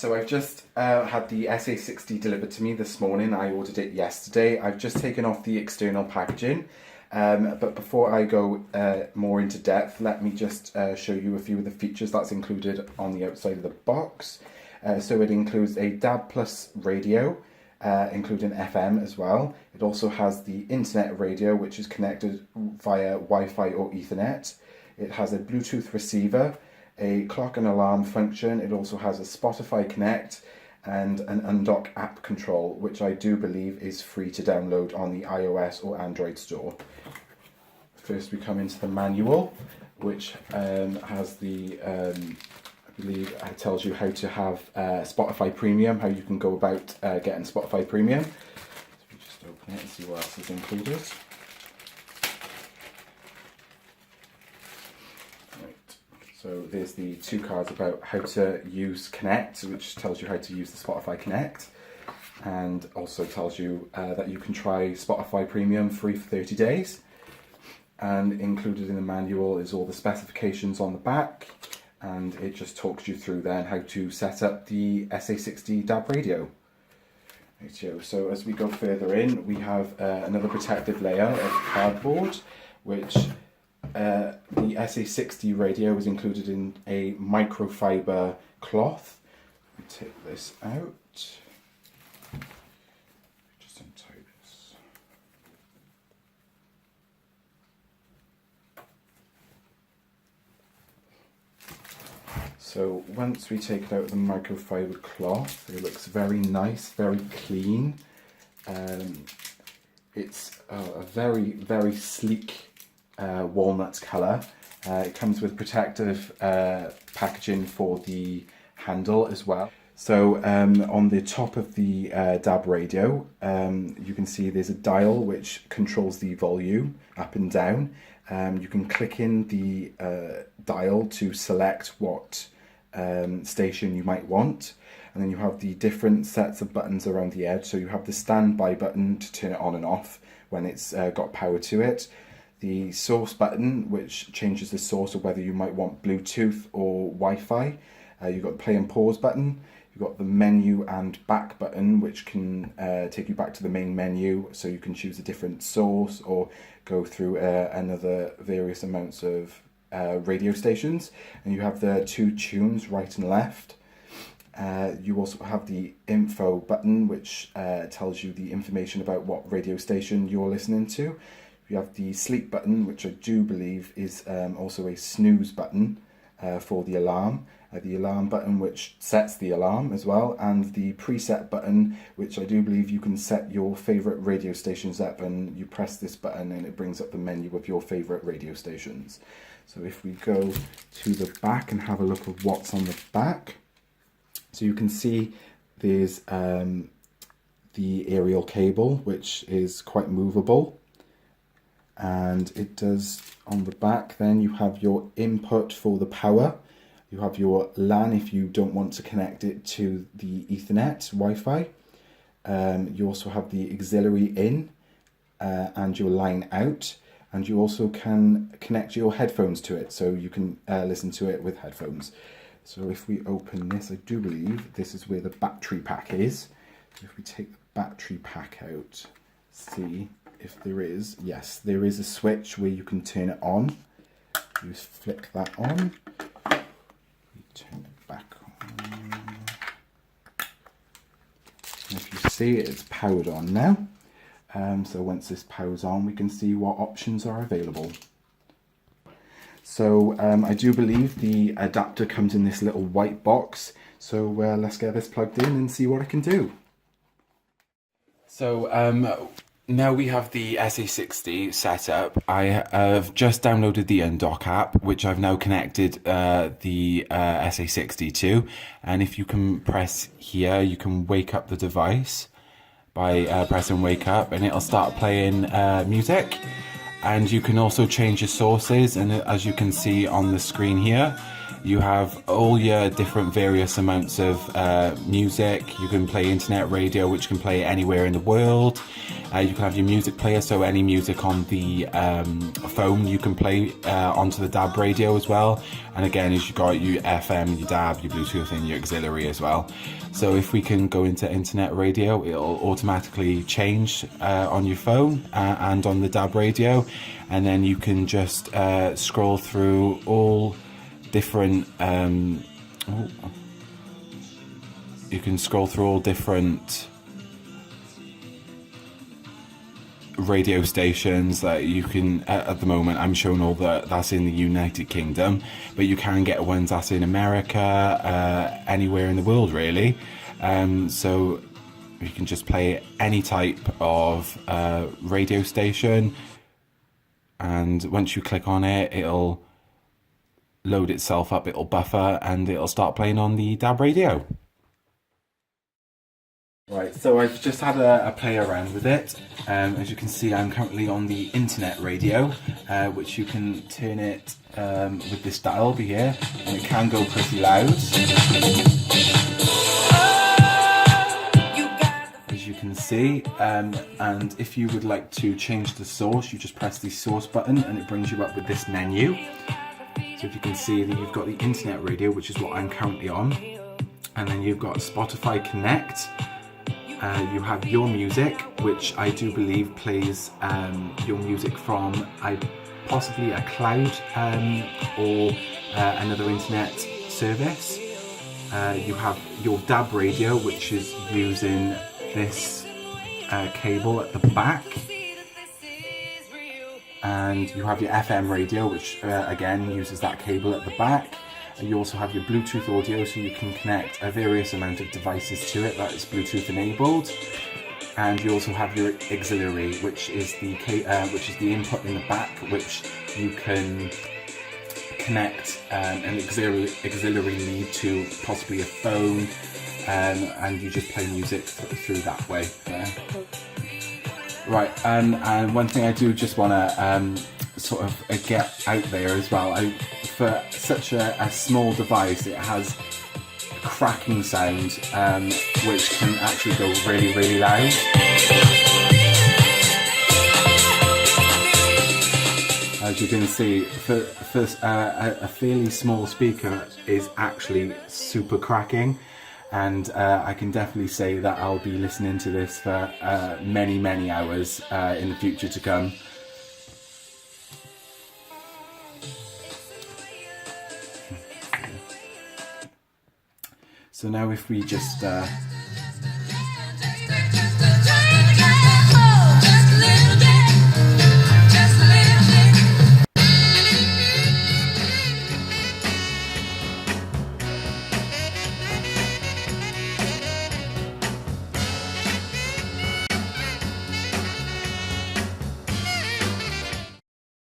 So I've just had the SA60 delivered to me this morning. I ordered it yesterday. I've just taken off the external packaging. But before I go more into depth, let me just show you a few of the features that's included on the outside of the box. So it includes a DAB Plus radio, including FM as well. It also has the internet radio, which is connected via Wi-Fi or Ethernet. It has a Bluetooth receiver, a clock and alarm function. It also has a Spotify Connect and an undock app control, which I do believe is free to download on the iOS or Android store. First we come into the manual, which has the, I believe it tells you how to have Spotify Premium, how you can go about getting Spotify Premium. So we just open it and see what else is included. So there's the two cards about how to use Connect, which tells you how to use the Spotify Connect, and also tells you that you can try Spotify Premium free for 30 days. And included in the manual is all the specifications on the back, and it just talks you through then how to set up the SA60 DAB radio. So as we go further in, we have another protective layer of cardboard, which the SA60 radio is included in a microfiber cloth. Let me take this out. Just untie this. So once we take it out of the microfiber cloth, it looks very nice, very clean. It's a very, very sleek walnut colour. It comes with protective packaging for the handle as well. So on the top of the DAB radio, you can see there's a dial which controls the volume up and down. You can click in the dial to select what station you might want, and then you have the different sets of buttons around the edge. So you have the standby button to turn it on and off when it's got power to it. The source button, which changes the source of whether you might want Bluetooth or Wi-Fi. You've got the play and pause button. You've got the menu and back button, which can take you back to the main menu, so you can choose a different source or go through another various amounts of radio stations. And you have the two tunes, right and left. You also have the info button, which tells you the information about what radio station you're listening to. You have the sleep button, which I do believe is also a snooze button for the alarm. The alarm button, which sets the alarm as well, and the preset button, which I do believe you can set your favourite radio stations up, and you press this button and it brings up the menu of your favourite radio stations. So if we go to the back and have a look at what's on the back, so you can see there's the aerial cable, which is quite movable. And it does, on the back then, you have your input for the power. You have your LAN if you don't want to connect it to the Ethernet Wi-Fi. You also have the auxiliary in and your line out. And you also can connect your headphones to it, so you can listen to it with headphones. So if we open this, I do believe this is where the battery pack is. So if we take the battery pack out, see if there is, yes, there is a switch where you can turn it on. You just flick that on, you turn it back on. And if you see it, it's powered on now. So once this powers on, we can see what options are available. So I do believe the adapter comes in this little white box. So let's get this plugged in and see what it can do. So now we have the SA60 set up. I have just downloaded the Undock app, which I've now connected the SA60 to. And if you can press here, you can wake up the device by pressing wake up, and it'll start playing music. And you can also change your sources, and as you can see on the screen here, You have all your different various amounts of music. You can play internet radio, which can play anywhere in the world. You can have your music player, so any music on the phone you can play onto the DAB radio as well. And again, you've got your FM, your DAB, your Bluetooth and your auxiliary as well. So if we can go into internet radio, it'll automatically change on your phone and on the DAB radio. And then you can just scroll through all different you can scroll through all different radio stations that you can at the moment. I'm showing all that's in the United Kingdom, but you can get ones that's in America, anywhere in the world really. So you can just play any type of radio station, and once you click on it, it'll load itself up, it'll buffer, and it'll start playing on the DAB radio. Right, so I've just had a play around with it. As you can see, I'm currently on the internet radio, which you can turn it with this dial over here, and it can go pretty loud. As you can see, and if you would like to change the source, you just press the source button and it brings you up with this menu. So if you can see that you've got the internet radio, which is what I'm currently on, and then you've got Spotify Connect. You have your music, which I do believe plays your music from possibly a cloud or another internet service. You have your DAB radio, which is using this cable at the back. And you have your FM radio, which again uses that cable at the back. And you also have your Bluetooth audio, so you can connect a various amount of devices to it that is Bluetooth enabled. And you also have your auxiliary, which is the input in the back, which you can connect an auxiliary lead to possibly a phone, and you just play music through that way. Right, and one thing I do just want to sort of get out there as well, for such a small device, it has a cracking sound, which can actually go really, really loud. As you can see, for a fairly small speaker is actually super cracking. And I can definitely say that I'll be listening to this for many, many hours in the future to come. So now if we just